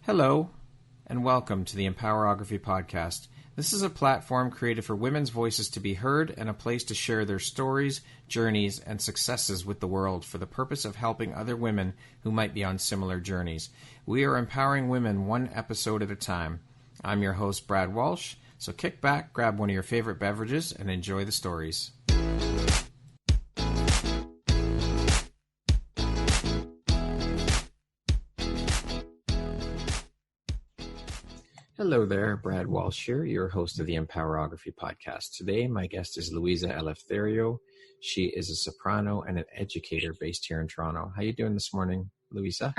Hello, and welcome to the Empowerography Podcast. This is a platform created for women's voices to be heard and a place to share their stories, journeys, and successes with the world for the purpose of helping other women who might be on similar journeys. We are empowering women one episode at a time. I'm your host, Brad Walsh, so kick back, grab one of your favorite beverages, and enjoy the stories. Hello there, Brad Walsh here, your host of the Empowerography Podcast. Today, my guest is Louisa Eleftheriou. She is a soprano and an educator based here in Toronto. How are you doing this morning, Louisa?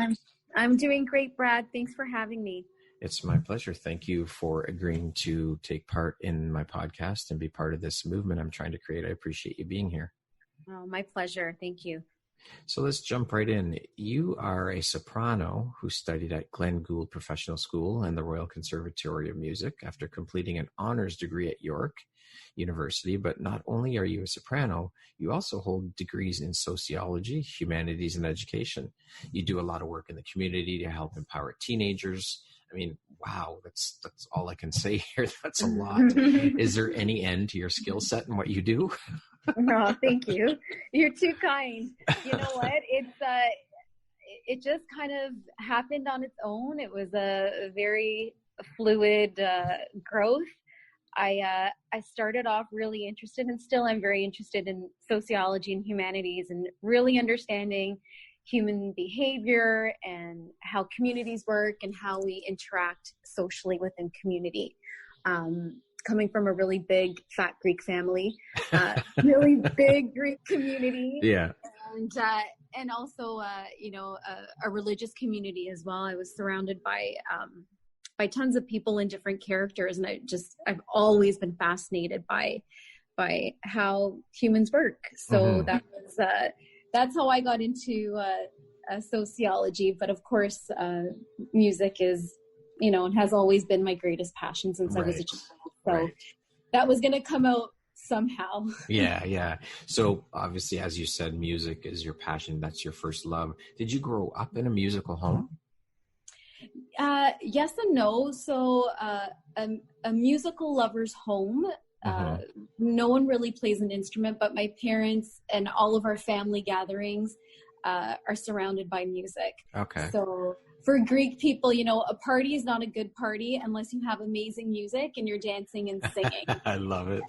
I'm doing great, Brad. Thanks for having me. It's my pleasure. Thank you for agreeing to take part in my podcast and be part of this movement I'm trying to create. I appreciate you being here. Oh, my pleasure. Thank you. So let's jump right in. You are a soprano who studied at Glenn Gould Professional School and the Royal Conservatory of Music after completing an honors degree at York University. But not only are you a soprano, you also hold degrees in sociology, humanities, and education. You do a lot of work in the community to help empower teenagers. I mean, wow, that's all I can say here. That's a lot. Is there any end to your skill set and what you do? Oh, thank you. You're too kind. You know what? It just kind of happened on its own. It was a very fluid growth. I started off really interested, and still I'm very interested in sociology and humanities and really understanding human behavior and how communities work and how we interact socially within community. Coming from a really big fat Greek family, really big Greek community. Yeah. And also, a religious community as well. I was surrounded by tons of people and different characters. And I've always been fascinated by how humans work. So that's how I got into sociology. But of course, music is, and has always been my greatest passion since I was a child. So that was going to come out somehow. Yeah. So obviously, as you said, music is your passion. That's your first love. Did you grow up in a musical home? Yes and no. So a musical lover's home. No one really plays an instrument, but my parents and all of our family gatherings are surrounded by music. Okay. So for Greek people, a party is not a good party unless you have amazing music and you're dancing and singing. I love it.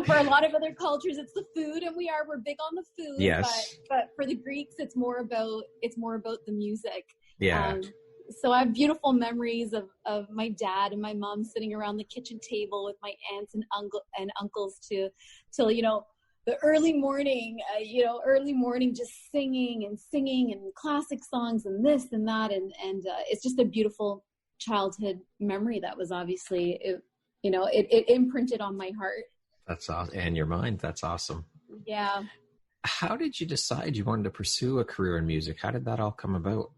For a lot of other cultures, it's the food, and we're big on the food. Yes. But for the Greeks, it's more about the music. Yeah. So I have beautiful memories of my dad and my mom sitting around the kitchen table with my aunts and uncles till the early morning, just singing and classic songs and this and that. And it's just a beautiful childhood memory that was obviously, it imprinted on my heart. That's awesome. And your mind. That's awesome. Yeah. How did you decide you wanted to pursue a career in music? How did that all come about?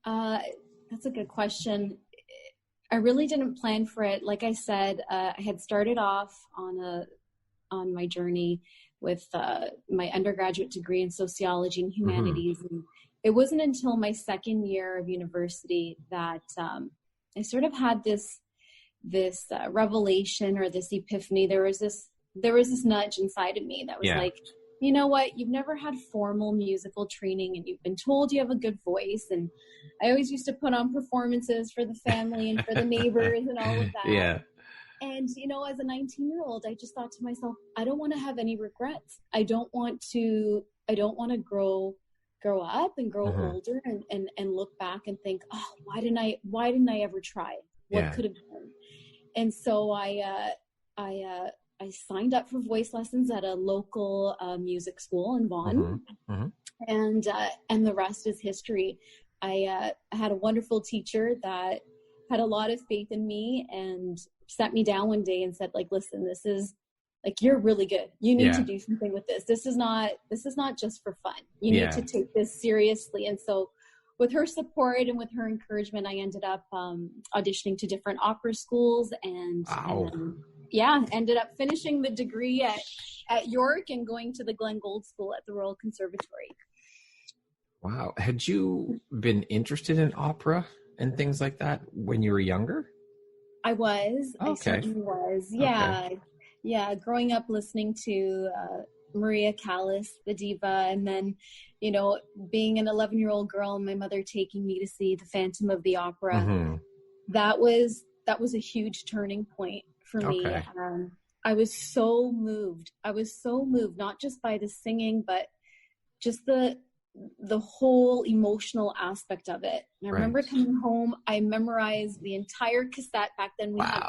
That's a good question. I really didn't plan for it. Like I said, I had started off on my journey with my undergraduate degree in sociology and humanities. And it wasn't until my second year of university that I sort of had this revelation or this epiphany. There was this nudge inside of me that was like, you know what, you've never had formal musical training and you've been told you have a good voice. And I always used to put on performances for the family and for the neighbors and all of that. Yeah. And, as a 19-year-old, I just thought to myself, I don't want to have any regrets. I don't want to grow up and grow older and look back and think, oh, why didn't I ever try? What could have been? And so I signed up for voice lessons at a local music school in Vaughan. And the rest is history. I had a wonderful teacher that had a lot of faith in me and sat me down one day and said, like, listen, this is like, you're really good. You need to do something with this. This is not just for fun. You need to take this seriously. And so with her support and with her encouragement, I ended up auditioning to different opera schools and ended up finishing the degree at York and going to the Glenn Gould School at the Royal Conservatory. Wow. Had you been interested in opera and things like that when you were younger? I was. I Okay. certainly was. Okay. Yeah. Growing up listening to Maria Callas, the diva, and then, being an 11-year-old girl and my mother taking me to see the Phantom of the Opera. Mm-hmm. That was a huge turning point for me. Okay. I was so moved. Not just by the singing, but just the whole emotional aspect of it. And I remember coming home, I memorized the entire cassette. Back then we had,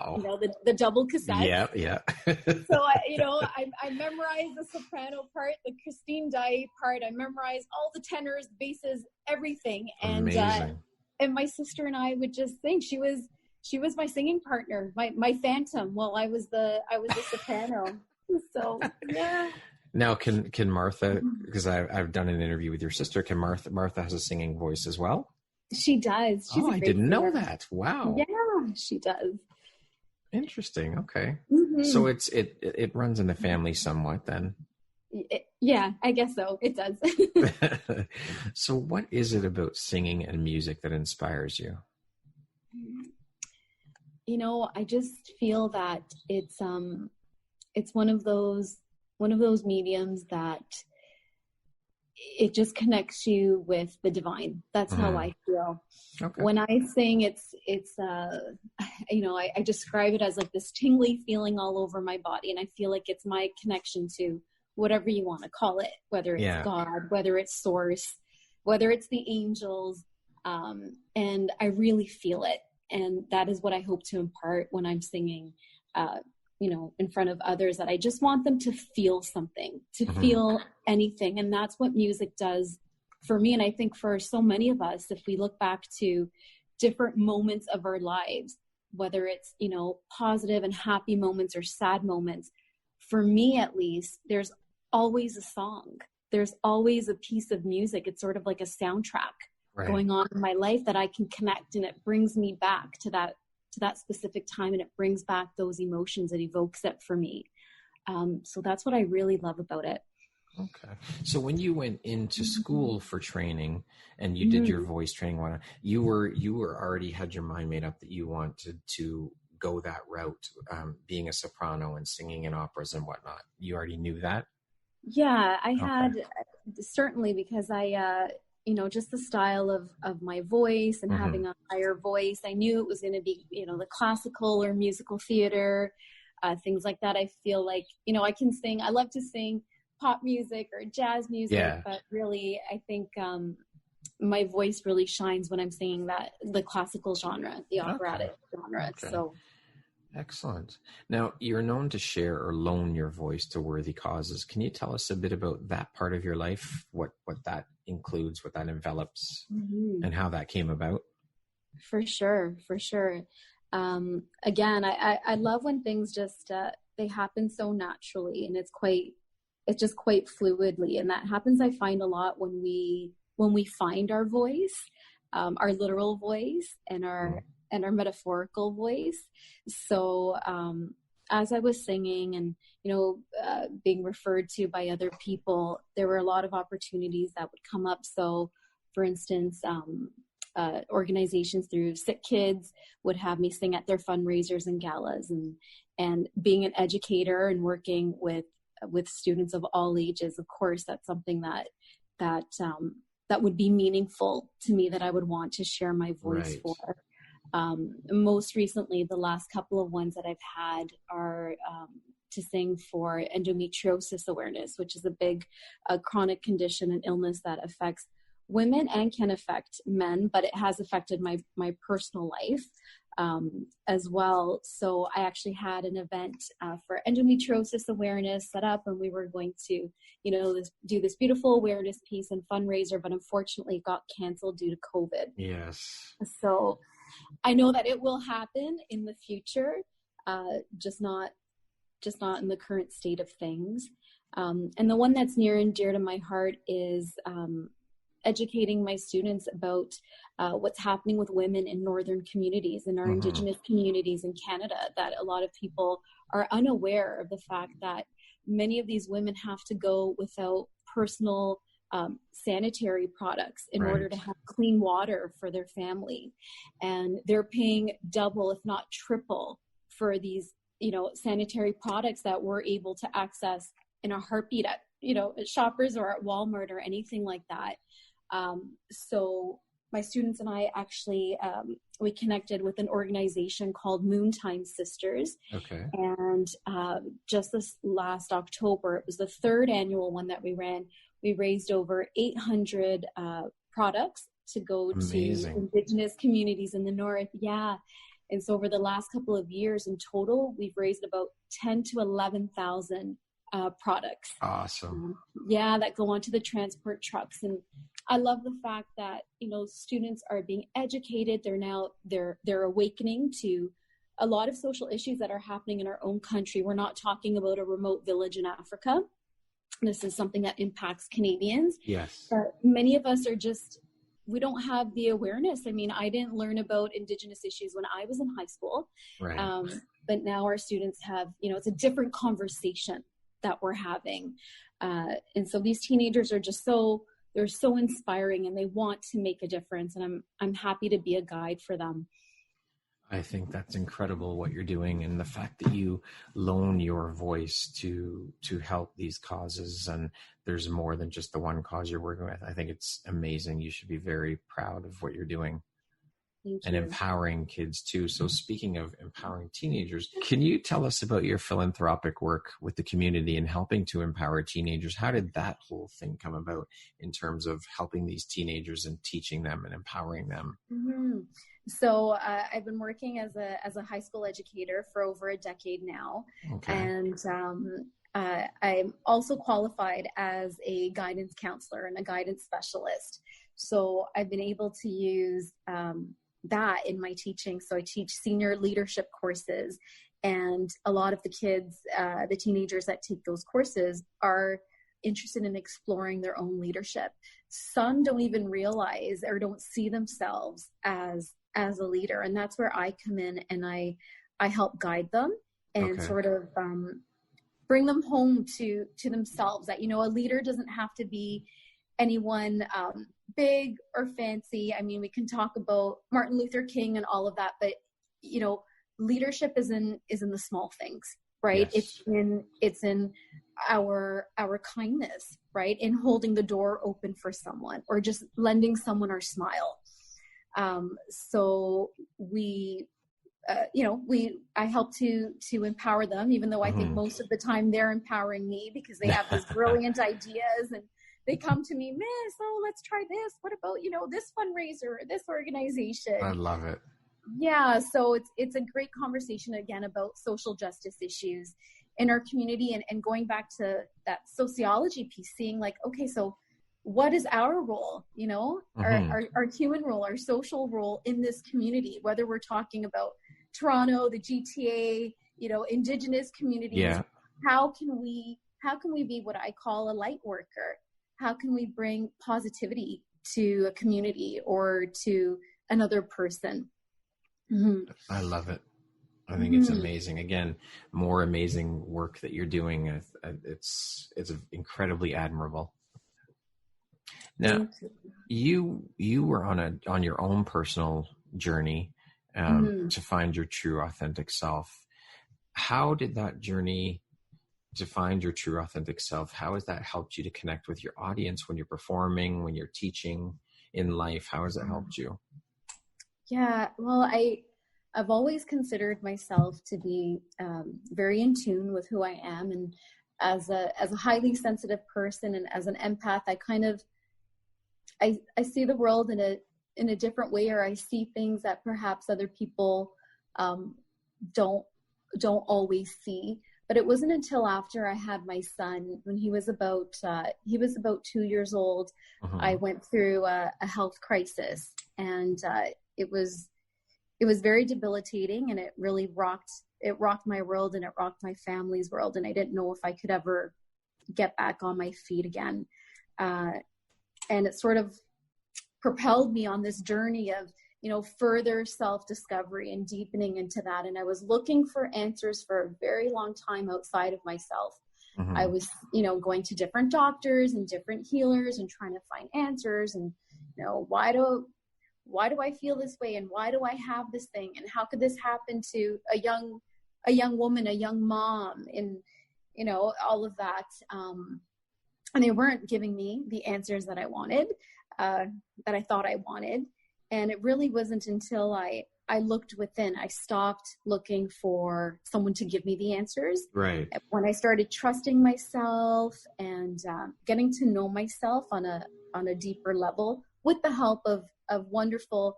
the double cassette. Yeah. So I memorized the soprano part, the Christine Daae part. I memorized all the tenors, basses, everything. Amazing. And my sister and I would just sing. She was my singing partner, my phantom, while I was the soprano. So yeah. Now, can Martha, because I've done an interview with your sister, can Martha has a singing voice as well? She does. She's I didn't know that. Wow. Yeah, she does. Interesting. Okay. Mm-hmm. So it runs in the family somewhat then. Yeah, I guess so. It does. So what is it about singing and music that inspires you? I just feel that it's one of those mediums that it just connects you with the divine. That's how I feel. Okay. When I sing, it's I describe it as like this tingly feeling all over my body. And I feel like it's my connection to whatever you want to call it, whether it's God, whether it's source, whether it's the angels. And I really feel it. And that is what I hope to impart when I'm singing, in front of others, that I just want them to feel something, to feel anything. And that's what music does for me. And I think for so many of us, if we look back to different moments of our lives, whether it's, positive and happy moments or sad moments, for me at least, there's always a song. There's always a piece of music. It's sort of like a soundtrack going on in my life that I can connect, and it brings me back to that specific time, and it brings back those emotions. It evokes it for me. So that's what I really love about it. Okay. So when you went into school for training and you did your voice training, you were already had your mind made up that you wanted to go that route, being a soprano and singing in operas and whatnot. You already knew that? Yeah, I had, certainly, because I, just the style of my voice and having a higher voice, I knew it was going to be, the classical or musical theater, things like that. I feel like, I can sing. I love to sing pop music or jazz music, but really, I think my voice really shines when I'm singing the classical genre, the operatic genre. Okay. So. Excellent. Now, you're known to share or loan your voice to worthy causes. Can you tell us a bit about that part of your life, what that includes, what that envelops, and how that came about? For sure. Again, I love when things just, they happen so naturally, and it's just quite fluidly. And that happens, I find, a lot when we find our voice, our literal voice, and our metaphorical voice. So as I was singing and, being referred to by other people, there were a lot of opportunities that would come up. So, for instance, organizations through Sick Kids would have me sing at their fundraisers and galas, and being an educator and working with students of all ages. Of course, that's something that would be meaningful to me, that I would want to share my voice for. Most recently, the last couple of ones that I've had are to sing for endometriosis awareness, which is a big chronic condition and illness that affects women and can affect men, but it has affected my personal life as well. So I actually had an event for endometriosis awareness set up, and we were going to, do this beautiful awareness piece and fundraiser, but unfortunately it got canceled due to COVID. Yes. So I know that it will happen in the future, just not in the current state of things. And the one that's near and dear to my heart is educating my students about what's happening with women in northern communities, in our Indigenous communities in Canada, that a lot of people are unaware of the fact that many of these women have to go without personal sanitary products in Right. order to have clean water for their family. And they're paying double, if not triple, for these, sanitary products that we're able to access in a heartbeat at, at Shoppers or at Walmart or anything like that. So my students and I actually, we connected with an organization called Moontime Sisters. Okay. And just this last October, it was the third annual one that we ran. We raised over 800 products to go Amazing. to Indigenous communities in the North. Yeah. And so over the last couple of years in total, we've raised about 10 to 11,000 products. Awesome. That go onto the transport trucks. And I love the fact that, students are being educated. They're awakening to a lot of social issues that are happening in our own country. We're not talking about a remote village in Africa. This is something that impacts Canadians. Yes. But many of us are we don't have the awareness. I mean, I didn't learn about Indigenous issues when I was in high school. Right. But now our students have, it's a different conversation that we're having. And so these teenagers are just they're so inspiring, and they want to make a difference. And I'm happy to be a guide for them. I think that's incredible what you're doing, and the fact that you loan your voice to help these causes, and there's more than just the one cause you're working with. I think it's amazing. You should be very proud of what you're doing. Thank and you. empowering kids too. So speaking of empowering teenagers, can you tell us about your philanthropic work with the community and helping to empower teenagers? How did that whole thing come about in terms of helping these teenagers and teaching them and empowering them? Mm-hmm. So I've been working as a high school educator for over a decade now. Okay. And I'm also qualified as a guidance counselor and a guidance specialist. So I've been able to use that in my teaching. So I teach senior leadership courses, and a lot of the kids, the teenagers that take those courses are interested in exploring their own leadership. Some don't even realize or don't see themselves as a leader. And that's where I come in, and I help guide them and sort of bring them home to themselves, that, a leader doesn't have to be anyone big or fancy. I mean, we can talk about Martin Luther King and all of that, but leadership is in the small things, right? Yes. It's in our kindness, right? In holding the door open for someone, or just lending someone our smile. So I help to empower them, even though I think most of the time they're empowering me, because they have these brilliant ideas, and they come to me, Miss, let's try this. What about, this fundraiser, this organization? I love it. Yeah. So it's a great conversation, again, about social justice issues in our community, and going back to that sociology piece, seeing like, okay, so what is our role, our human role, our social role in this community, whether we're talking about Toronto, the GTA, Indigenous communities. Yeah. How can we be what I call a light worker? How can we bring positivity to a community or to another person? Mm-hmm. I love it. I think it's amazing. Again, more amazing work that you're doing. It's incredibly admirable. Now, you were on your own personal journey to find your true, authentic self. How did that journey to find your true, authentic self, how has that helped you to connect with your audience when you're performing, when you're teaching in life? How has that helped you? Yeah, well, I've always considered myself to be very in tune with who I am, and as a highly sensitive person and as an empath, I see the world in a different way, or I see things that perhaps other people don't always see. But it wasn't until after I had my son, when he was about 2 years old, I went through a health crisis, and it was very debilitating, and it really rocked my world, and it rocked my family's world, and I didn't know if I could ever get back on my feet again. And it sort of propelled me on this journey of, further self-discovery and deepening into that. And I was looking for answers for a very long time outside of myself. Mm-hmm. I was, going to different doctors and different healers and trying to find answers and, why do I feel this way? And why do I have this thing? And how could this happen to a young woman, a young mom, and, all of that. And they weren't giving me the answers that I wanted, that I thought I wanted. And it really wasn't until I looked within, I stopped looking for someone to give me the answers. Right. When I started trusting myself and getting to know myself on a deeper level with the help of wonderful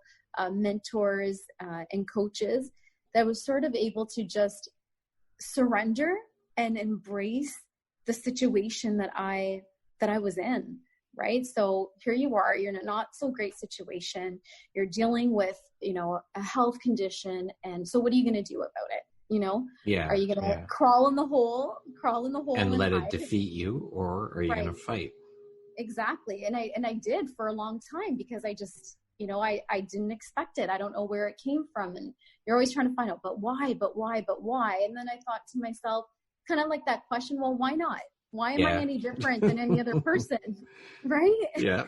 mentors and coaches, that I was sort of able to just surrender and embrace the situation that I was in, right? So here you are, you're in a not so great situation. You're dealing with, a health condition. And so what are you going to do about it? Yeah. Are you going to crawl in the hole and let hide? it defeat you, or are you Right. going to fight? Exactly. And I did for a long time because I just, I didn't expect it. I don't know where it came from. And you're always trying to find out, but why? And then I thought to myself, kind of like that question, well, why not? Why am I any different than any other person? Right? Yeah.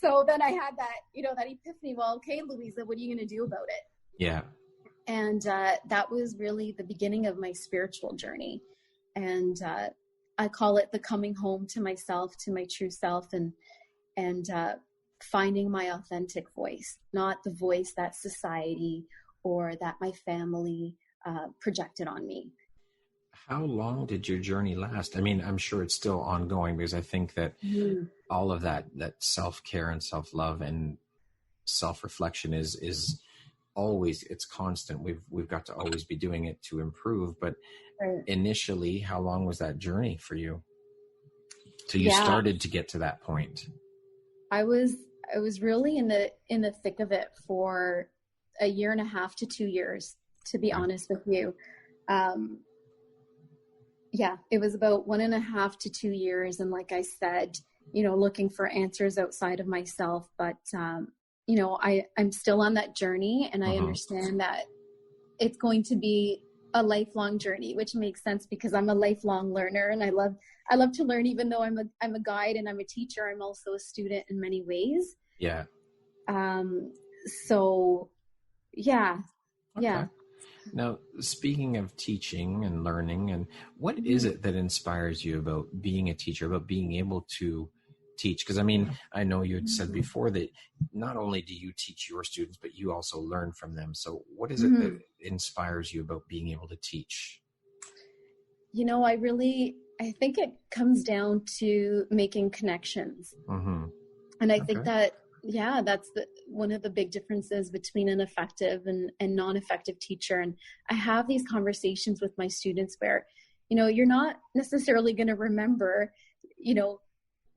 So then I had that, that epiphany. Well, okay, Louisa, what are you going to do about it? Yeah. And that was really the beginning of my spiritual journey. And I call it the coming home to myself, to my true self, and finding my authentic voice, not the voice that society or that my family projected on me. How long did your journey last? I mean, I'm sure it's still ongoing, because I think that all of that self-care and self-love and self-reflection is always, it's constant. We've got to always be doing it to improve. But initially, how long was that journey for you till you started to get to that point? I was really in the thick of it for 1.5 to 2 years, to be honest with you. It was about 1.5 to 2 years. And like I said, looking for answers outside of myself. But, I'm still on that journey, and I understand that it's going to be a lifelong journey, which makes sense because I'm a lifelong learner, and I love to learn. Even though I'm a guide and I'm a teacher, I'm also a student in many ways. Yeah. So yeah. Okay. Yeah. Now, speaking of teaching and learning, and what is it that inspires you about being a teacher, about being able to teach? Because, I mean, I know you had said before that not only do you teach your students, but you also learn from them. So what is it that inspires you about being able to teach? I think it comes down to making connections. And I think that, that's one of the big differences between an effective and non-effective teacher. And I have these conversations with my students where, you're not necessarily going to remember,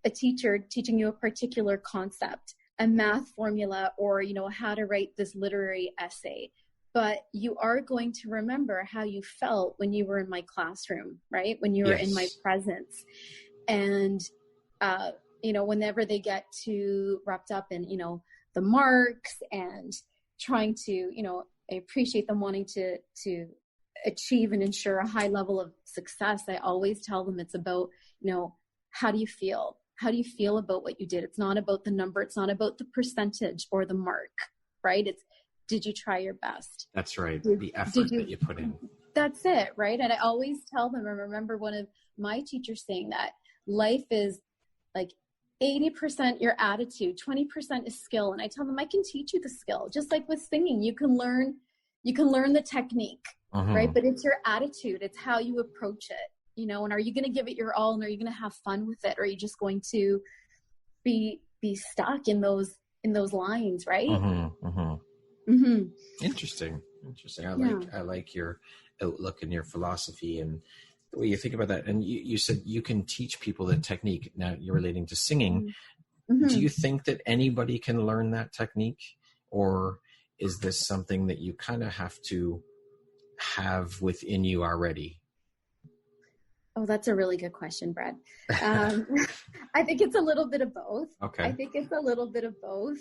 a teacher teaching you a particular concept, a math formula, or, how to write this literary essay. But you are going to remember how you felt when you were in my classroom, right? When you were in my presence. And, whenever they get too wrapped up in, the marks and trying to, I appreciate them wanting to achieve and ensure a high level of success. I always tell them it's about, how do you feel? How do you feel about what you did? It's not about the number. It's not about the percentage or the mark, right? It's, did you try your best? That's right. The effort that you put in. That's it, right? And I always tell them, I remember one of my teachers saying that life is like 80% your attitude, 20% is skill. And I tell them, I can teach you the skill. Just like with singing, you can learn the technique, right? But it's your attitude. It's how you approach it, and are you going to give it your all, and are you going to have fun with it? Or are you just going to be stuck in those lines, right? Interesting. I like your outlook and your philosophy and the way you think about that. And you said you can teach people the technique. Now you're relating to singing. Do you think that anybody can learn that technique, or is this something that you kind of have to have within you already? Oh, that's a really good question, Brad. I think it's a little bit of both. Okay. I think it's a little bit of both.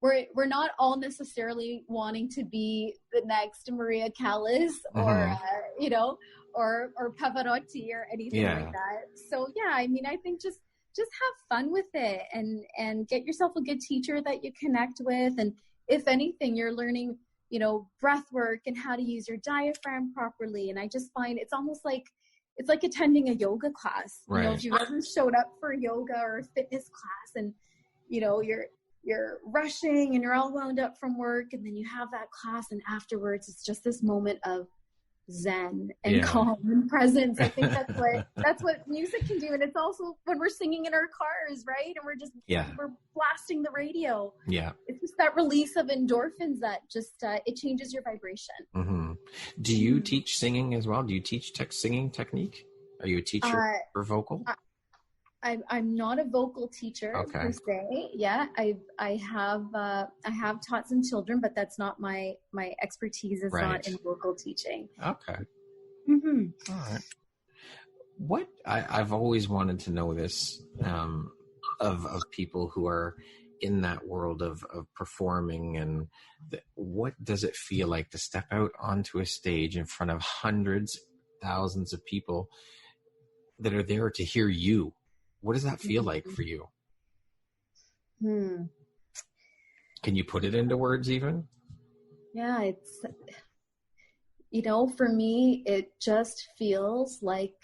We're we're not all necessarily wanting to be the next Maria Callas or or Pavarotti or anything like that. So yeah, I mean, I think just have fun with it and get yourself a good teacher that you connect with. And if anything, you're learning, breath work and how to use your diaphragm properly. And I just find it's almost like, it's like attending a yoga class. Right. If you've ever showed up for a yoga or a fitness class and, you're rushing and you're all wound up from work, and then you have that class, and afterwards it's just this moment of zen and calm and presence. I think that's what music can do. And it's also when we're singing in our cars, right? And we're blasting the radio. Yeah. It's just that release of endorphins that just, it changes your vibration. Mm-hmm. Do you teach singing as well? Do you teach singing technique? Are you a teacher for vocal? I'm not a vocal teacher per se. Yeah, I have taught some children, but that's not my expertise. Is not in vocal teaching. Okay. Mm-hmm. All right. What I've always wanted to know this of people who are in that world of performing, and what does it feel like to step out onto a stage in front of hundreds, thousands of people that are there to hear you? What does that feel like for you? Can you put it into words even? Yeah, it's, for me, it just feels like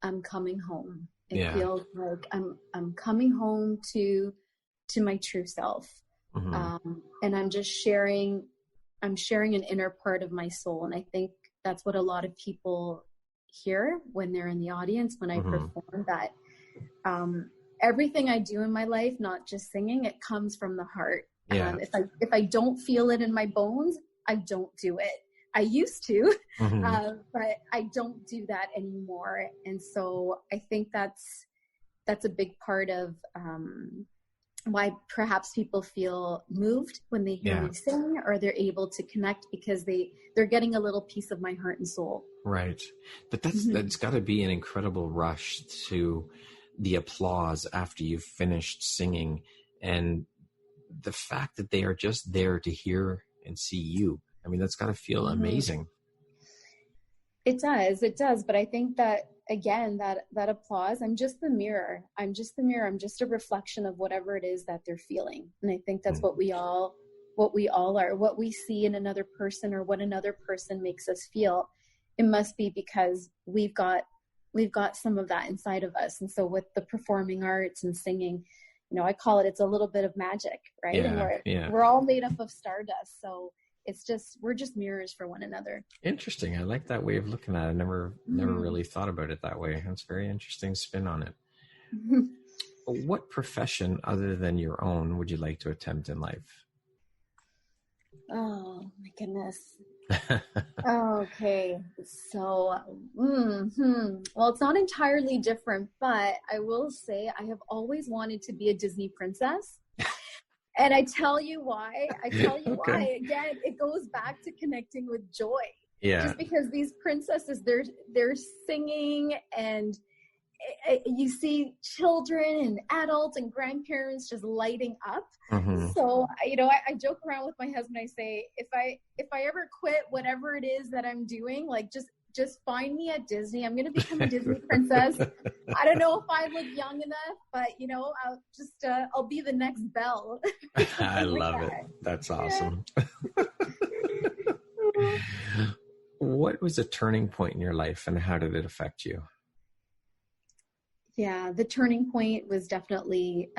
I'm coming home. It feels like I'm coming home to my true self. Mm-hmm. And I'm just sharing an inner part of my soul. And I think that's what a lot of people hear when they're in the audience, when I perform, that everything I do in my life, not just singing, it comes from the heart. If I don't feel it in my bones, I don't do it. I used to, but I don't do that anymore. And so I think that's a big part of why perhaps people feel moved when they hear me sing, or they're able to connect because they're getting a little piece of my heart and soul. Right. But that's got to be an incredible rush to the applause after you've finished singing, and the fact that they are just there to hear and see you. I mean, that's got to feel amazing. It does. But I think that, again, that applause, I'm just the mirror. I'm just a reflection of whatever it is that they're feeling. And I think that's what we all are, what we see in another person or what another person makes us feel. It must be because we've got some of that inside of us. And so with the performing arts and singing, I call it's a little bit of magic, right? And we're all made up of stardust. So we're just mirrors for one another. Interesting. I like that way of looking at it. I never really thought about it that way. That's a very interesting spin on it. What profession other than your own would you like to attempt in life? Oh my goodness. Okay. So, well, it's not entirely different, but I will say I have always wanted to be a Disney princess. And I tell you why. Why. Again, it goes back to connecting with joy. Yeah. Just because these princesses, they're singing, and you see children and adults and grandparents just lighting up. So, I joke around with my husband. I say, if I ever quit whatever it is that I'm doing, like just find me at Disney. I'm going to become a Disney princess. I don't know if I look young enough, but I'll be the next Belle. I love it. That's awesome. What was a turning point in your life, and how did it affect you? Yeah, the turning point was definitely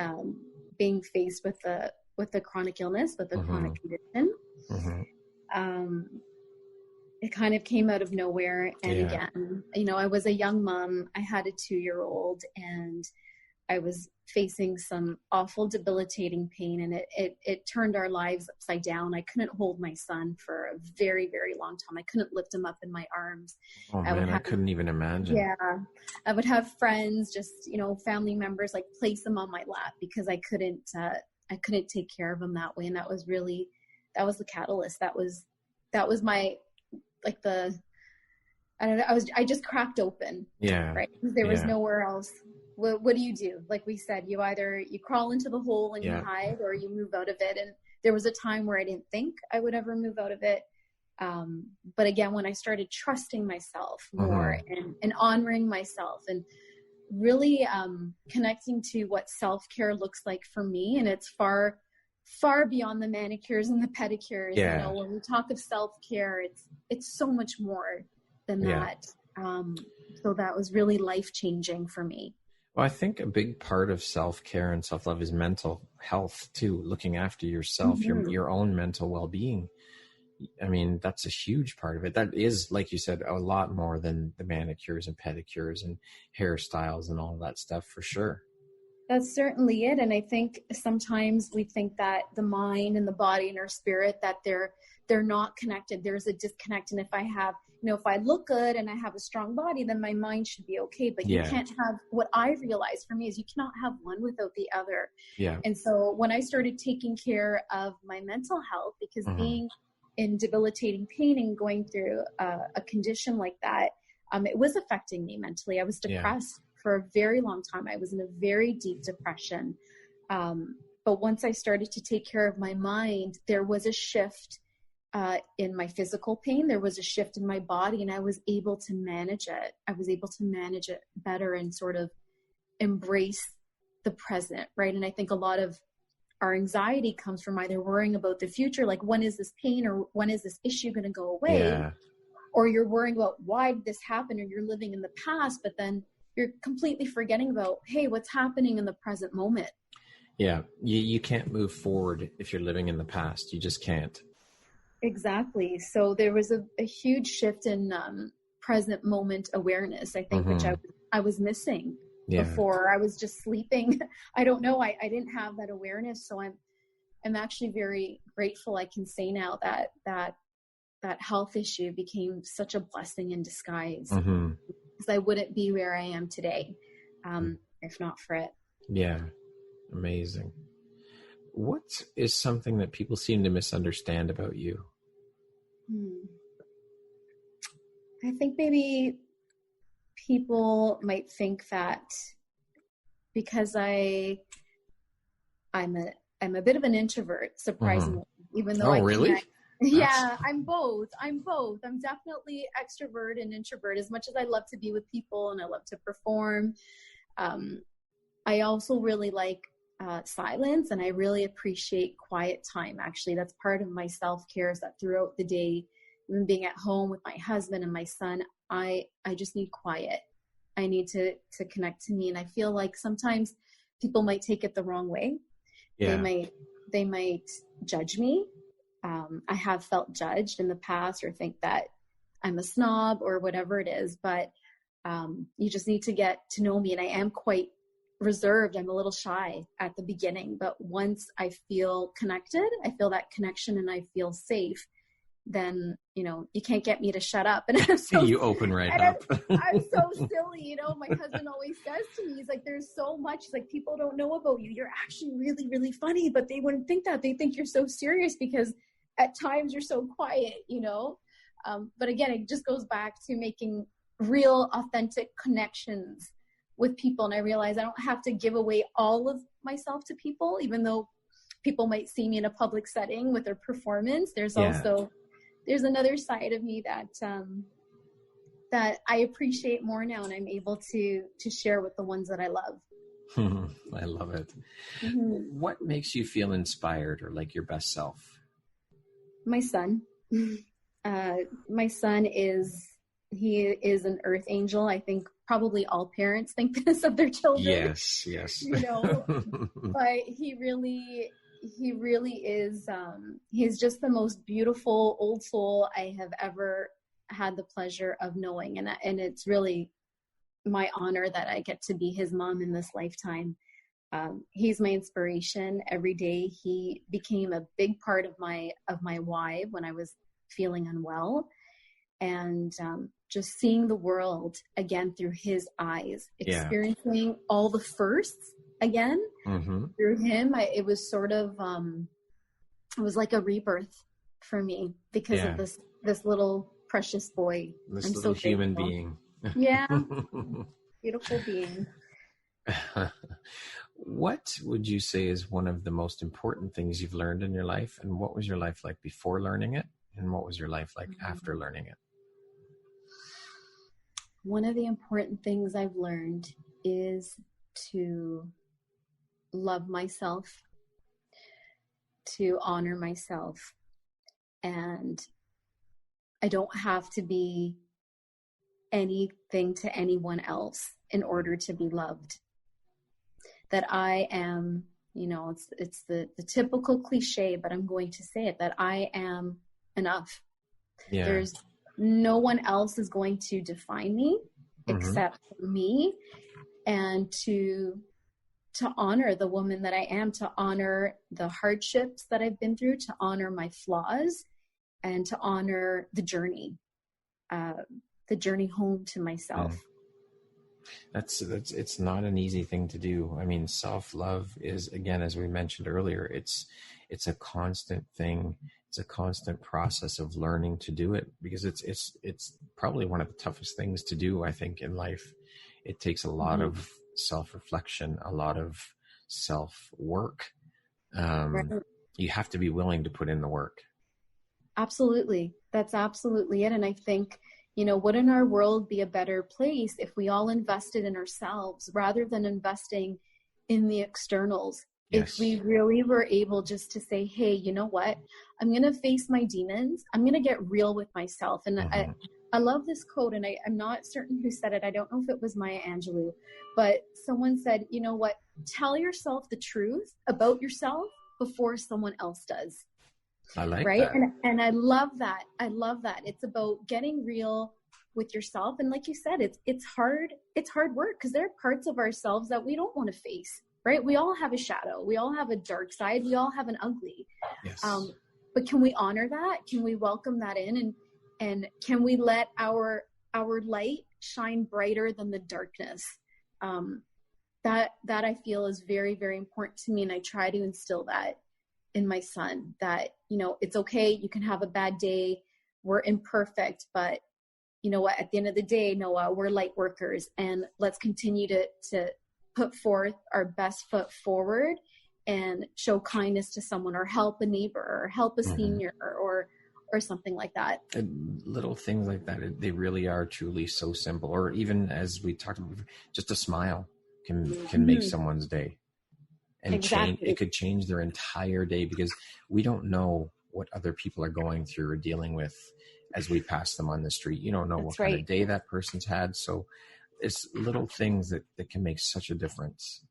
being faced with the chronic illness, with the chronic condition. It kind of came out of nowhere. And again, I was a young mom. I had a 2-year-old, and I was facing some awful, debilitating pain, and it turned our lives upside down. I couldn't hold my son for a very, very long time. I couldn't lift him up in my arms. Oh man, I couldn't even imagine. Yeah. I would have friends, just, family members, like place him on my lap because I couldn't take care of him that way. And that was the catalyst. That was my, like I don't know. I just cracked open. Yeah. Right. There was nowhere else. What do you do? Like we said, you crawl into the hole and you hide, or you move out of it. And there was a time where I didn't think I would ever move out of it. But again, when I started trusting myself more and honoring myself and really connecting to what self-care looks like for me, and it's far beyond the manicures and the pedicures. You know, when we talk of self-care, it's so much more than that. So that was really life-changing for me. Well, I think a big part of self-care and self-love is mental health too, looking after yourself, your own mental well-being. I mean, that's a huge part of it. That is, like you said, a lot more than the manicures and pedicures and hairstyles and all that stuff, for sure. That's certainly it. And I think sometimes we think that the mind and the body and our spirit, that they're not connected. There's a disconnect. And if I have, if I look good and I have a strong body, then my mind should be okay. But you can't have, what I realized for me is you cannot have one without the other. Yeah. And so when I started taking care of my mental health, because being in debilitating pain and going through a condition like that, it was affecting me mentally. I was depressed for a very long time. I was in a very deep depression. But once I started to take care of my mind, there was a shift in my physical pain. There was a shift in my body, and I was able to manage it. I was able to manage it better and sort of embrace the present, right? And I think a lot of our anxiety comes from either worrying about the future, like when is this pain or when is this issue going to go away? Or you're worrying about why did this happen, or you're living in the past, but then you're completely forgetting about, hey, what's happening in the present moment? Yeah. You can't move forward if you're living in the past. You just can't. Exactly. So there was a huge shift in present moment awareness, I think, which I was missing. Before. I was just sleeping. I don't know. I didn't have that awareness. So I'm actually very grateful. I can say now that health issue became such a blessing in disguise, because I wouldn't be where I am today if not for it. Yeah. Amazing. What is something that people seem to misunderstand about you? I think maybe people might think that because I'm a bit of an introvert, surprisingly, even though really? I'm both. I'm definitely extrovert and introvert. As much as I love to be with people and I love to perform, I also really like silence, and I really appreciate quiet time. Actually, that's part of my self-care, is that throughout the day, even being at home with my husband and my son, I just need quiet. I need to connect to me. And I feel like sometimes people might take it the wrong way. They might judge me. I have felt judged in the past, or think that I'm a snob or whatever it is, but you just need to get to know me. And I am quite reserved. I'm a little shy at the beginning, but once I feel connected, I feel that connection and I feel safe, then, you can't get me to shut up. And you open right up. I'm so silly. My husband always says to me, he's like, there's so much, like, people don't know about you. You're actually really, really funny, but they wouldn't think that. They think you're so serious because at times you're so quiet, but again, it just goes back to making real, authentic connections with people. And I realize I don't have to give away all of myself to people, even though people might see me in a public setting with their performance. There's another side of me that I appreciate more now, and I'm able to share with the ones that I love. I love it. What makes you feel inspired or like your best self? My son. My son is an earth angel. I think probably all parents think this of their children. Yes. But he really is, he's just the most beautiful old soul I have ever had the pleasure of knowing. And it's really my honor that I get to be his mom in this lifetime. He's my inspiration every day. He became a big part of my why when I was feeling unwell, and just seeing the world again through his eyes, experiencing all the firsts again through him. It was sort of, it was like a rebirth for me because of this little precious boy. This I'm little so human being. Yeah. Beautiful being. What would you say is one of the most important things you've learned in your life? And what was your life like before learning it? And what was your life like after learning it? One of the important things I've learned is to love myself, to honor myself, and I don't have to be anything to anyone else in order to be loved. That I am, it's the typical cliche, but I'm going to say it, that I am enough. Yeah. There's no one else is going to define me except for me, and to honor the woman that I am, to honor the hardships that I've been through, to honor my flaws, and to honor the journey home to myself. It's not an easy thing to do. I mean, self-love is, again, as we mentioned earlier, it's a constant thing. It's a constant process of learning to do it, because it's probably one of the toughest things to do, I think, in life. It takes a lot of self-reflection, a lot of self-work. Right. You have to be willing to put in the work. Absolutely. That's absolutely it. And I think, wouldn't our world be a better place if we all invested in ourselves rather than investing in the externals? Yes. If we really were able just to say, hey, you know what? I'm going to face my demons. I'm going to get real with myself. And I love this quote, and I'm not certain who said it. I don't know if it was Maya Angelou, but someone said, you know what? Tell yourself the truth about yourself before someone else does. I like right? that. And I love that. I love that. It's about getting real with yourself. And like you said, it's hard work, because there are parts of ourselves that we don't want to face, right? We all have a shadow. We all have a dark side. We all have an ugly. Yes. But can we honor that? Can we welcome that in? And can we let our light shine brighter than the darkness? That I feel is very, very important to me. And I try to instill that in my son, that, it's okay. You can have a bad day. We're imperfect, but you know what, at the end of the day, Noah, we're light workers, and let's continue to put forth our best foot forward and show kindness to someone, or help a neighbor, or help a senior, or something like that. And little things like that, they really are truly so simple. Or even, as we talked about, just a smile can make someone's day. And it could change their entire day, because we don't know what other people are going through or dealing with as we pass them on the street. You don't know what kind of day that person's had. So it's little things that can make such a difference.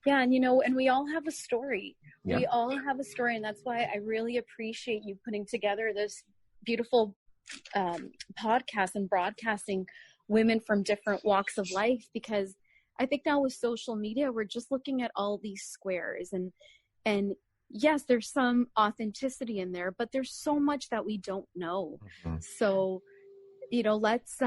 Yeah. And, and we all have a story. Yeah. We all have a story. And that's why I really appreciate you putting together this beautiful podcast and broadcasting women from different walks of life, because I think now with social media, we're just looking at all these squares, and yes, there's some authenticity in there, but there's so much that we don't know. So, let's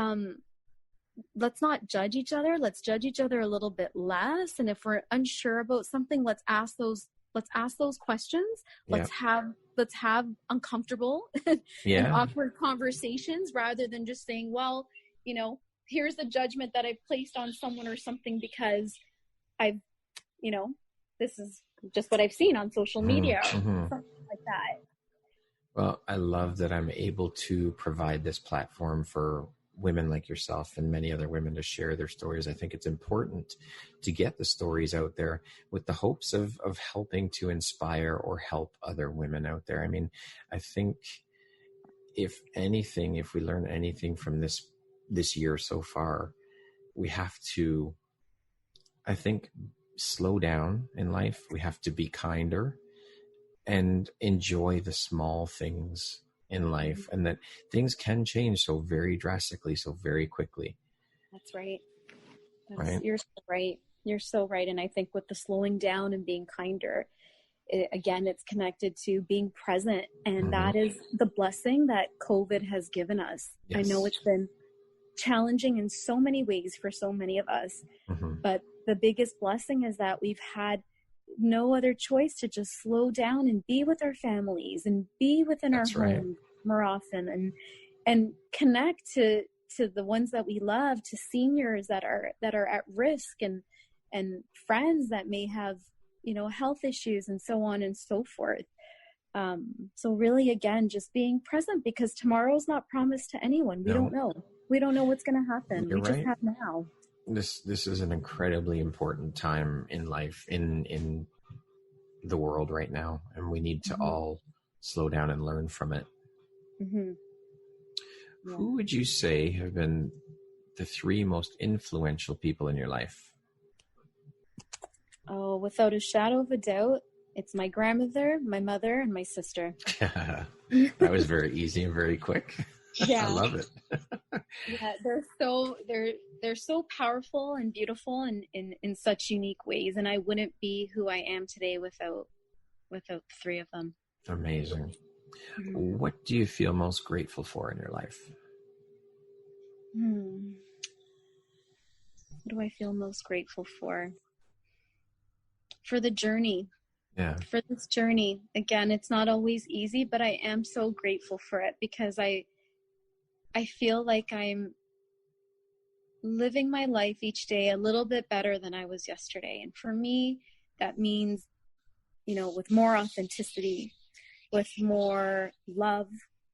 not judge each other. Let's judge each other a little bit less. And if we're unsure about something, let's ask those questions. Let's have uncomfortable and awkward conversations, rather than just saying, well, here's the judgment that I've placed on someone or something because this is just what I've seen on social media, or something like that. Well, I love that I'm able to provide this platform for women like yourself and many other women to share their stories. I think it's important to get the stories out there with the hopes of helping to inspire or help other women out there. I mean, I think if we learn anything from this year so far, we have to, I think, slow down in life. We have to be kinder and enjoy the small things in life, and that things can change so very drastically, so very quickly. That's right. You're so right. You're so right. And I think with the slowing down and being kinder, it's connected to being present. And that is the blessing that COVID has given us. Yes. I know it's been challenging in so many ways for so many of us, but the biggest blessing is that we've had no other choice to just slow down and be with our families and be within our home more often, and connect to the ones that we love, to seniors that are at risk, and and friends that may have, health issues and so on and so forth. So really, again, just being present, because tomorrow's not promised to anyone. We don't know. We don't know what's going to happen. You're just have now. This is an incredibly important time in life, in the world right now, and we need to all slow down and learn from it. Mm-hmm. Yeah. Who would you say have been the 3 most influential people in your life? Oh, without a shadow of a doubt, it's my grandmother, my mother, and my sister. That was very easy and very quick. Yeah. I love it. Yeah, they're so powerful and beautiful in such unique ways, and I wouldn't be who I am today without 3 of them. Amazing. Mm-hmm. What do you feel most grateful for in your life? What do I feel most grateful for? For the journey. Yeah. For this journey. Again, it's not always easy, but I am so grateful for it, because I feel like I'm living my life each day a little bit better than I was yesterday. And for me, that means, with more authenticity, with more love,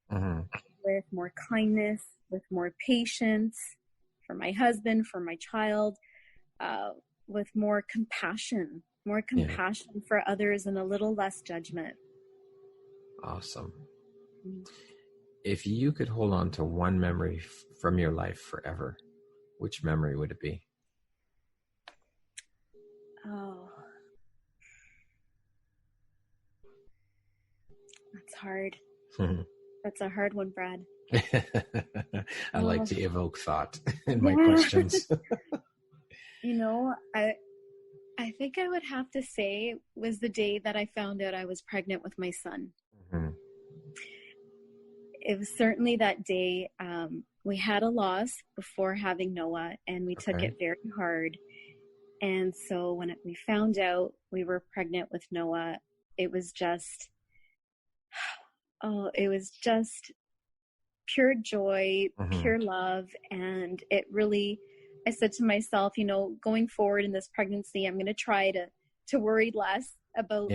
with more kindness, with more patience for my husband, for my child, with more compassion for others, and a little less judgment. Awesome. If you could hold on to one memory from your life forever, which memory would it be? Oh, that's hard. That's a hard one, Brad. I like to evoke thought in my questions. I think I would have to say was the day that I found out I was pregnant with my son. Mm-hmm. It was certainly that day. We had a loss before having Noah, and we took it very hard. And so when we found out we were pregnant with Noah, it was just pure joy, pure love. And it really, I said to myself, going forward in this pregnancy, I'm going to try to worry less about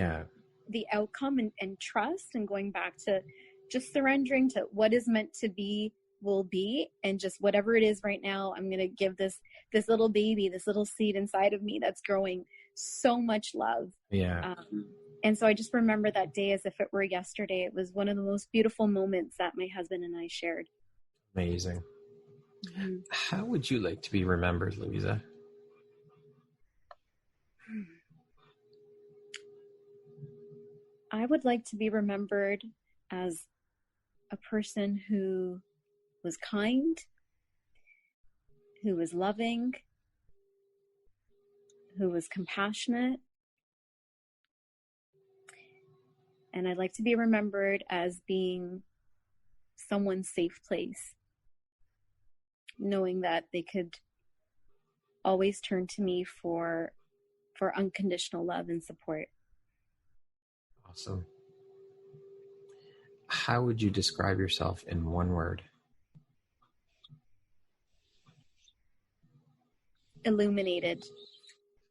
the outcome and trust, and going back to just surrendering to what is meant to be will be, and just whatever it is right now, I'm going to give this little baby, this little seed inside of me that's growing so much love. Yeah. And so I just remember that day as if it were yesterday. It was one of the most beautiful moments that my husband and I shared. Amazing. Mm-hmm. How would you like to be remembered, Louisa? I would like to be remembered as a person who was kind, who was loving, who was compassionate. And I'd like to be remembered as being someone's safe place, knowing that they could always turn to me for unconditional love and support. Awesome. How would you describe yourself in one word? Illuminated.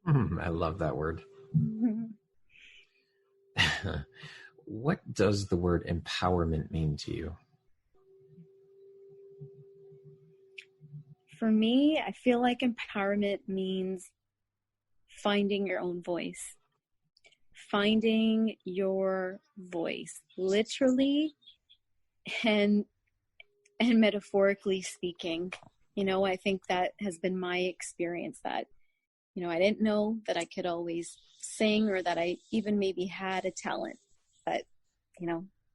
I love that word. What does the word empowerment mean to you? For me, I feel like empowerment means finding your own voice. Finding your voice, literally and metaphorically speaking. I think that has been my experience, that, I didn't know that I could always sing, or that I even maybe had a talent, but,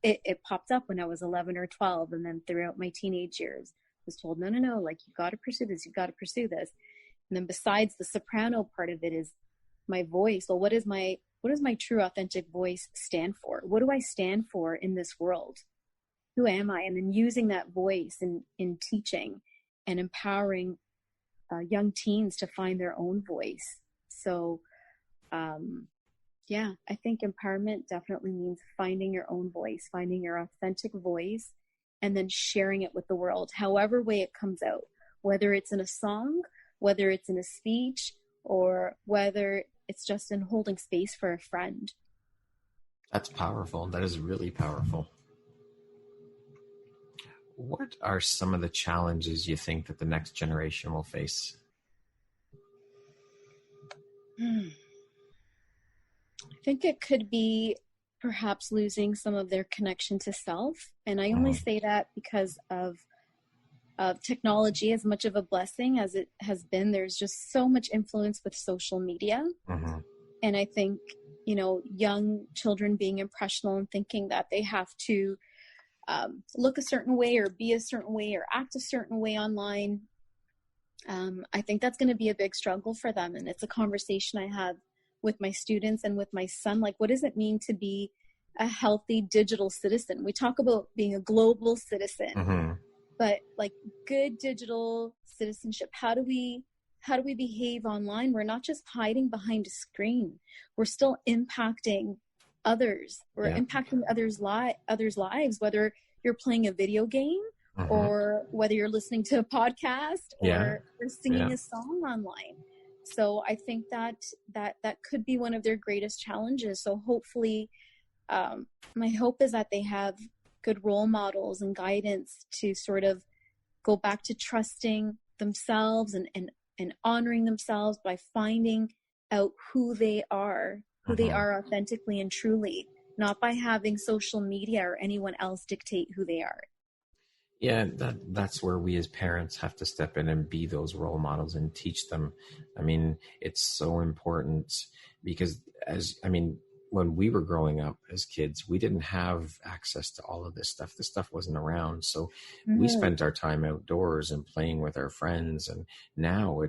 it popped up when I was 11 or 12. And then throughout my teenage years, I was told, no, like, you've got to pursue this. You've got to pursue this. And then besides the soprano part of it is my voice. Well, what does my true authentic voice stand for? What do I stand for in this world? Who am I? And then using that voice in teaching and empowering young teens to find their own voice. So, I think empowerment definitely means finding your own voice, finding your authentic voice, and then sharing it with the world, however way it comes out, whether it's in a song, whether it's in a speech, or whether it's just in holding space for a friend. That's powerful. That is really powerful. What are some of the challenges you think that the next generation will face? I think it could be perhaps losing some of their connection to self. And I only say that because of technology. As much of a blessing as it has been, there's just so much influence with social media. And I think, young children being impressionable and thinking that they have to look a certain way or be a certain way or act a certain way online. I think that's going to be a big struggle for them. And it's a conversation I have with my students and with my son. Like, what does it mean to be a healthy digital citizen? We talk about being a global citizen, but like good digital citizenship, how do we behave online? We're not just hiding behind a screen. We're still impacting others. We're impacting others' lives, whether you're playing a video game or whether you're listening to a podcast or singing a song online. So I think that could be one of their greatest challenges. So hopefully, my hope is that they have good role models and guidance to sort of go back to trusting themselves and honoring themselves by finding out who they are authentically and truly, not by having social media or anyone else dictate who they are. Yeah, that's where we as parents have to step in and be those role models and teach them. I mean, it's so important because when we were growing up as kids, we didn't have access to all of this stuff. This stuff wasn't around. So we spent our time outdoors and playing with our friends. And now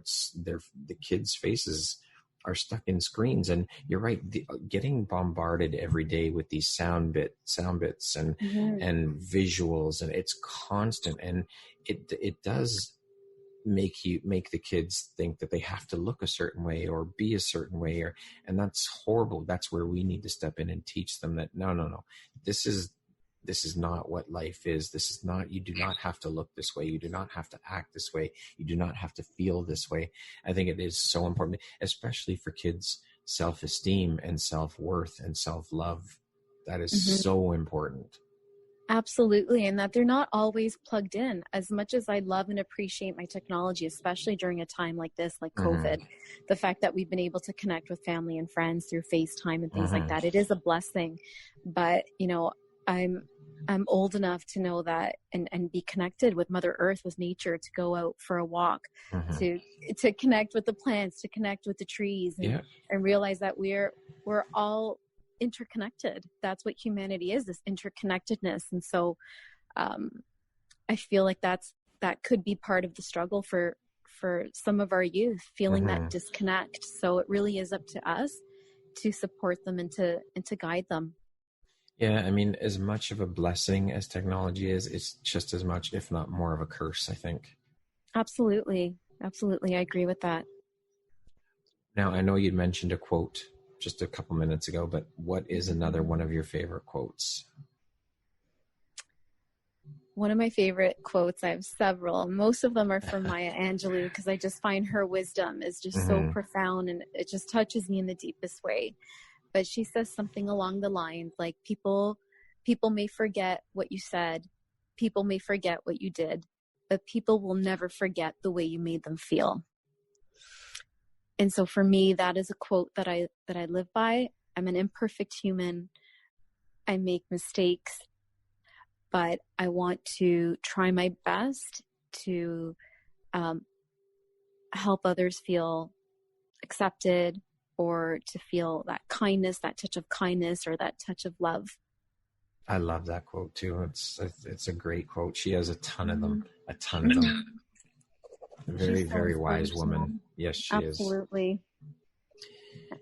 the kids' faces are stuck in screens. And you're right, getting bombarded every day with these sound bits and visuals, and it's constant. And it does make the kids think that they have to look a certain way or be a certain way, and that's horrible. That's where we need to step in and teach them that no, this is not what life is. This is not, you do not have to look this way. You do not have to act this way. You do not have to feel this way. I think it is so important, especially for kids' self-esteem and self-worth and self-love. That is so important. Absolutely. And that they're not always plugged in. As much as I love and appreciate my technology, especially during a time like this, like COVID, the fact that we've been able to connect with family and friends through FaceTime and things like that, it is a blessing. But, I'm old enough to know that and be connected with Mother Earth, with nature, to go out for a walk, to connect with the plants, to connect with the trees, and realize that we're all interconnected. That's what humanity is, this interconnectedness. And so I feel like that could be part of the struggle for some of our youth, feeling that disconnect. So it really is up to us to support them and to guide them. Yeah, I mean, as much of a blessing as technology is, it's just as much, if not more, of a curse, I think. Absolutely. I agree with that. Now, I know you'd mentioned a quote just a couple minutes ago, but what is another one of your favorite quotes? One of my favorite quotes, I have several. Most of them are from Maya Angelou, because I just find her wisdom is just so profound, and it just touches me in the deepest way. But she says something along the lines like, people may forget what you said, people may forget what you did, but people will never forget the way you made them feel. And so for me, that is a quote that I live by. I'm an imperfect human. I make mistakes, but I want to try my best to help others feel accepted, or to feel that kindness, that touch of kindness, or that touch of love. I love that quote too. It's a great quote. She has a ton of them. Very, very wise woman. Yes, she is. Absolutely.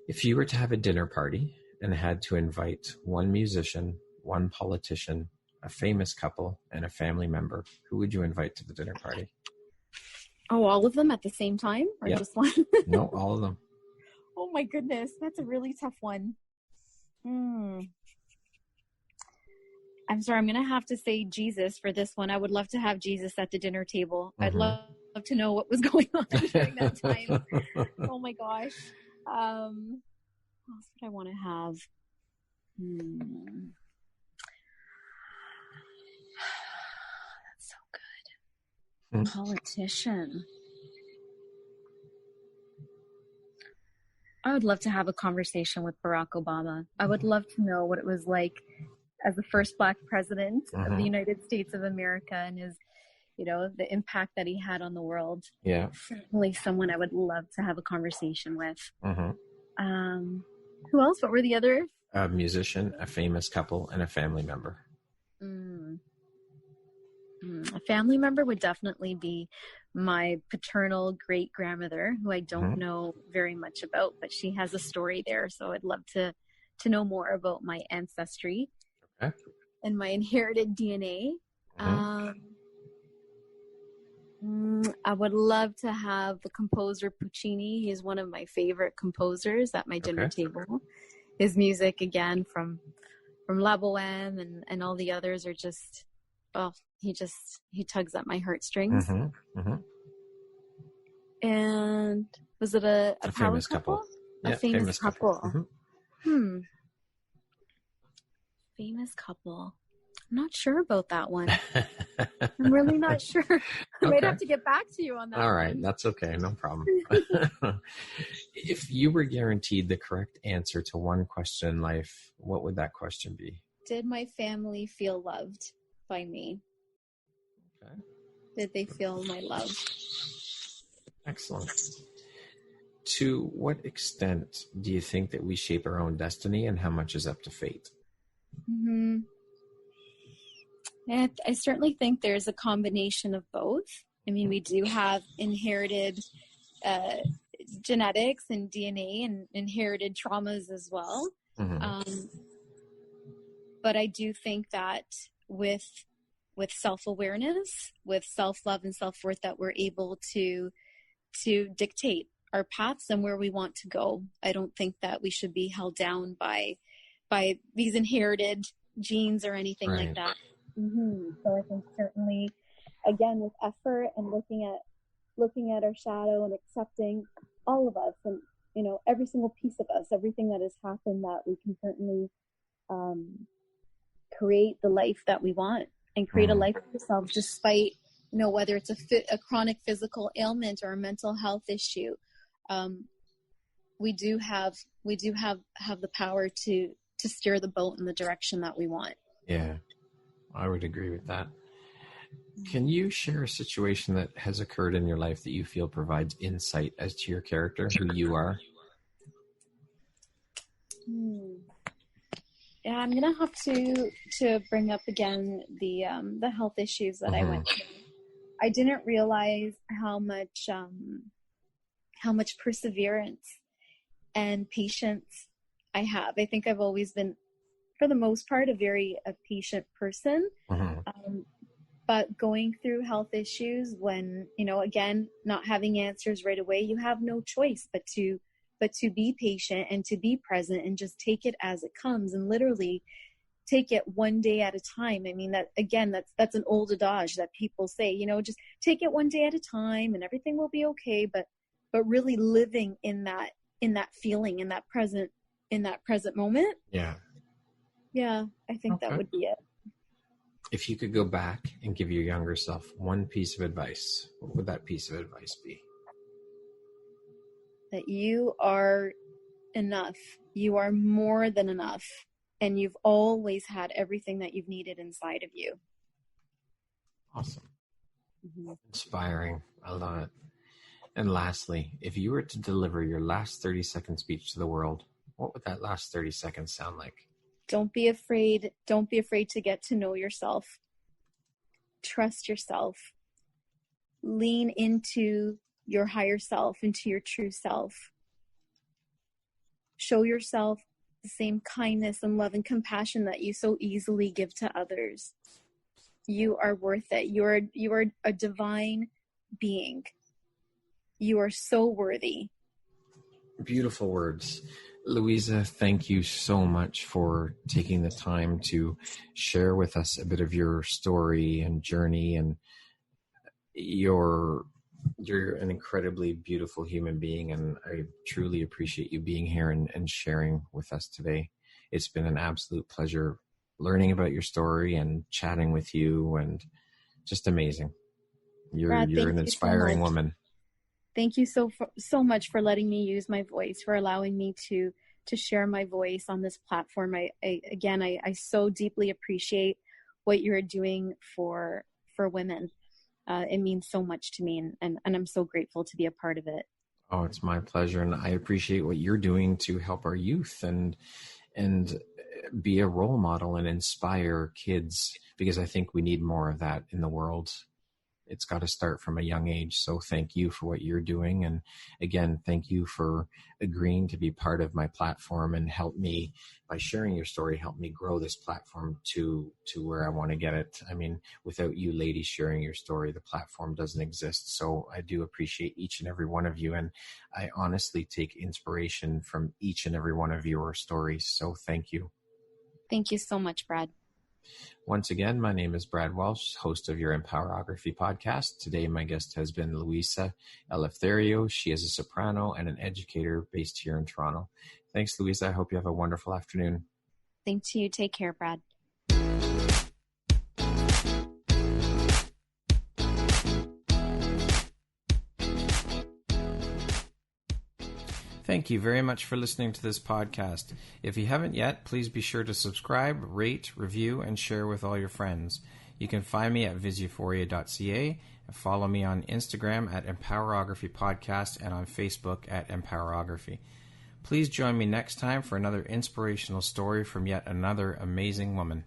If you were to have a dinner party and had to invite one musician, one politician, a famous couple, and a family member, who would you invite to the dinner party? Oh, all of them at the same time, or just one? No, all of them. Oh my goodness, that's a really tough one. I'm sorry, I'm going to have to say Jesus for this one. I would love to have Jesus at the dinner table. I'd love love to know what was going on during that time. Oh my gosh. What else would I want to have? That's so good. Politician. I would love to have a conversation with Barack Obama. I would love to know what it was like as the first Black president of the United States of America, and his, the impact that he had on the world. Yeah. Certainly someone I would love to have a conversation with. Who else? What were the others? A musician, a famous couple, and a family member. A family member would definitely be my paternal great-grandmother, who I don't know very much about, but she has a story there. So I'd love to know more about my ancestry and my inherited DNA. I would love to have the composer Puccini. He's one of my favorite composers at my dinner table. His music, again, from La Boheme and all the others are just, he tugs at my heartstrings. And was it a famous couple? A famous couple. Famous couple. I'm not sure about that one. I'm really not sure. I might have to get back to you on that. All right. That's okay. No problem. If you were guaranteed the correct answer to one question in life, what would that question be? Did my family feel loved by me? Okay. Did they feel my love? Excellent. To what extent do you think that we shape our own destiny, and how much is up to fate? And I certainly think there's a combination of both. I mean, we do have inherited genetics and DNA and inherited traumas as well. But I do think that with self-awareness, with self-love and self-worth, that we're able to dictate our paths and where we want to go. I don't think that we should be held down by these inherited genes or anything like that. So I think certainly, again, with effort and looking at our shadow and accepting all of us and, every single piece of us, everything that has happened, that we can certainly create the life that we want and create a life for ourselves, despite, whether it's a chronic physical ailment or a mental health issue. We do have the power to steer the boat in the direction that we want. Yeah, I would agree with that. Can you share a situation that has occurred in your life that you feel provides insight as to your character, who you are? Yeah, I'm gonna have to bring up again the health issues that I went through. I didn't realize how much perseverance and patience I have. I think I've always been, for the most part, a patient person. But going through health issues, when, again, not having answers right away, you have no choice but to be patient and to be present and just take it as it comes and literally take it one day at a time. I mean, that's an old adage that people say, just take it one day at a time and everything will be okay. But really living in that feeling, in that present moment. Yeah, I think that would be it. If you could go back and give your younger self one piece of advice, what would that piece of advice be? That you are enough. You are more than enough. And you've always had everything that you've needed inside of you. Awesome. Inspiring. I love it. And lastly, if you were to deliver your last 30-second speech to the world, what would that last 30 seconds sound like? Don't be afraid. Don't be afraid to get to know yourself. Trust yourself. Lean into your higher self, into your true self. Show yourself the same kindness and love and compassion that you so easily give to others. You are worth it. You are a divine being. You are so worthy. Beautiful words. Louisa, thank you so much for taking the time to share with us a bit of your story and journey and your You're an incredibly beautiful human being, and I truly appreciate you being here and sharing with us today. It's been an absolute pleasure learning about your story and chatting with you, and just amazing. You're an inspiring woman. Thank you so much for letting me use my voice, for allowing me to share my voice on this platform. I so deeply appreciate what you're doing for women. It means so much to me, and I'm so grateful to be a part of it. Oh, it's my pleasure, and I appreciate what you're doing to help our youth and be a role model and inspire kids, because I think we need more of that in the world. It's got to start from a young age. So thank you for what you're doing. And again, thank you for agreeing to be part of my platform and help me, by sharing your story, help me grow this platform to where I want to get it. I mean, without you ladies sharing your story, the platform doesn't exist. So I do appreciate each and every one of you. And I honestly take inspiration from each and every one of your stories. So thank you. Thank you so much, Brad. Once again, my name is Brad Welsh, host of your Empowerography Podcast. Today, my guest has been Louisa Eleftheriou. She is a soprano and an educator based here in Toronto. Thanks, Louisa. I hope you have a wonderful afternoon. Thank you. Take care, Brad. Thank you very much for listening to this podcast. If you haven't yet, please be sure to subscribe, rate, review, and share with all your friends. You can find me at visuphoria.ca and follow me on Instagram at Empowerography Podcast and on Facebook at Empowerography. Please join me next time for another inspirational story from yet another amazing woman.